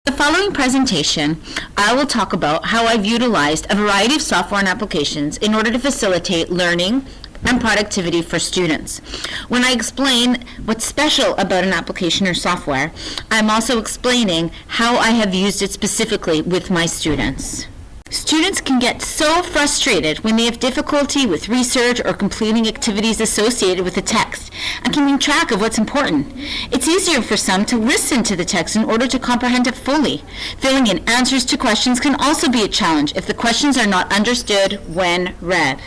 In the following presentation, I will talk about how I've utilized a variety of software and applications in order to facilitate learning and productivity for students. When I explain what's special about an application or software, I'm also explaining how I have used it specifically with my students. Students can get so frustrated when they have difficulty with research or completing activities associated with the text and keeping track of what's important. It's easier for some to listen to the text in order to comprehend it fully. Filling in answers to questions can also be a challenge if the questions are not understood when read.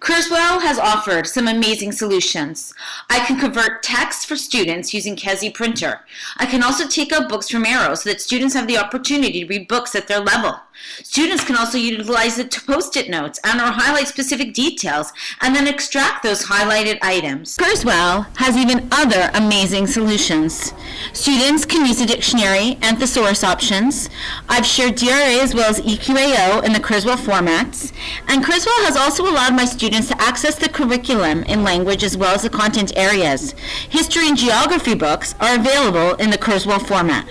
Kurzweil has offered some amazing solutions. I can convert text for students using Kezi Printer. I can also take out books from Arrow so that students have the opportunity to read books at their level. Students can also utilize it to post-it notes and or highlight specific details and then extract those highlighted items. Kurzweil has even other amazing solutions. Students can use a dictionary and thesaurus options. I've shared DRA as well as EQAO in the Kurzweil formats. And Kurzweil has also allowed my students to access the curriculum in language as well as the content areas. History and geography books are available in the Kurzweil format.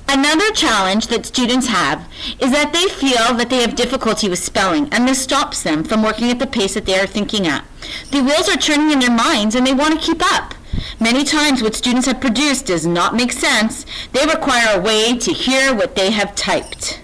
Another challenge that students have is that they feel that they have difficulty with spelling, and this stops them from working at the pace that they are thinking at. The wheels are turning in their minds and they want to keep up. Many times what students have produced does not make sense. They require a way to hear what they have typed.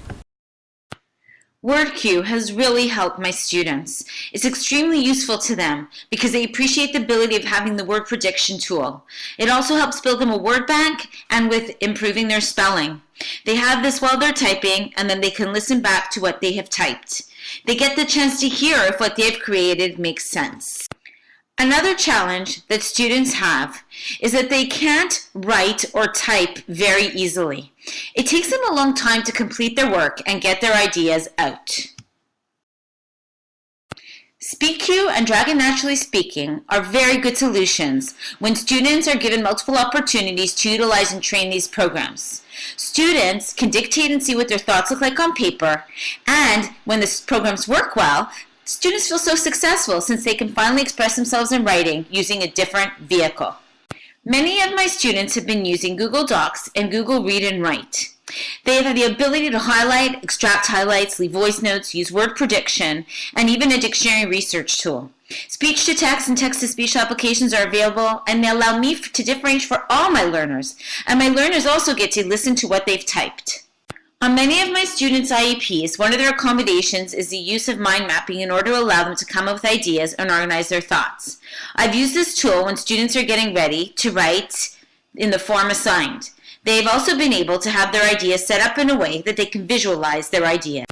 WordQ has really helped my students. It's extremely useful to them because they appreciate the ability of having the word prediction tool. It also helps build them a word bank and with improving their spelling. They have this while they're typing and then they can listen back to what they have typed. They get the chance to hear if what they have created makes sense. Another challenge that students have is that they can't write or type very easily. It takes them a long time to complete their work and get their ideas out. SpeakQ and Dragon Naturally Speaking are very good solutions when students are given multiple opportunities to utilize and train these programs. Students can dictate and see what their thoughts look like on paper, and when the programs work well, students feel so successful since they can finally express themselves in writing using a different vehicle. Many of my students have been using Google Docs and Google Read and Write. They have the ability to highlight, extract highlights, leave voice notes, use word prediction, and even a dictionary research tool. Speech-to-text and text-to-speech applications are available, and they allow me to differentiate for all my learners, and my learners also get to listen to what they've typed. On many of my students' IEPs, one of their accommodations is the use of mind mapping in order to allow them to come up with ideas and organize their thoughts. I've used this tool when students are getting ready to write in the form assigned. They've also been able to have their ideas set up in a way that they can visualize their idea.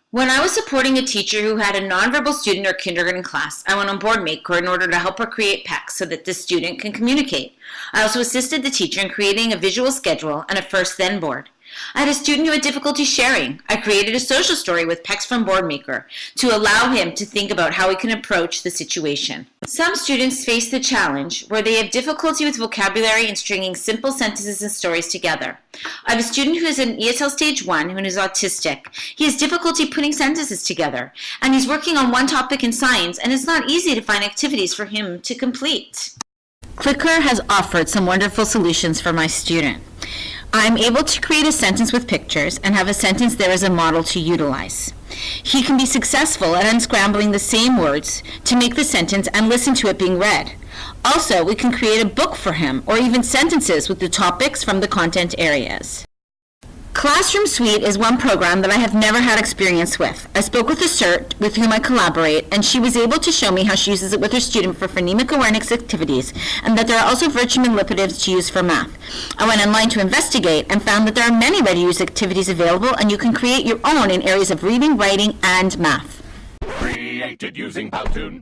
When I was supporting a teacher who had a nonverbal student in her kindergarten class, I went on BoardMaker in order to help her create PECs so that the student can communicate. I also assisted the teacher in creating a visual schedule and a first-then board. I had a student who had difficulty sharing. I created a social story with PECs from BoardMaker to allow him to think about how he can approach the situation. Some students face the challenge where they have difficulty with vocabulary and stringing simple sentences and stories together. I have a student who is in ESL Stage 1 who is autistic. He has difficulty putting sentences together, and he's working on one topic in science, and it's not easy to find activities for him to complete. Clicker has offered some wonderful solutions for my student. I'm able to create a sentence with pictures and have a sentence there as a model to utilize. He can be successful at unscrambling the same words to make the sentence and listen to it being read. Also, we can create a book for him or even sentences with the topics from the content areas. Classroom Suite is one program that I have never had experience with. I spoke with a CERT with whom I collaborate, and she was able to show me how she uses it with her student for phonemic awareness activities, and that there are also virtue manipulatives to use for math. I went online to investigate and found that there are many ready-to-use activities available, and you can create your own in areas of reading, writing, and math. Created using Powtoon.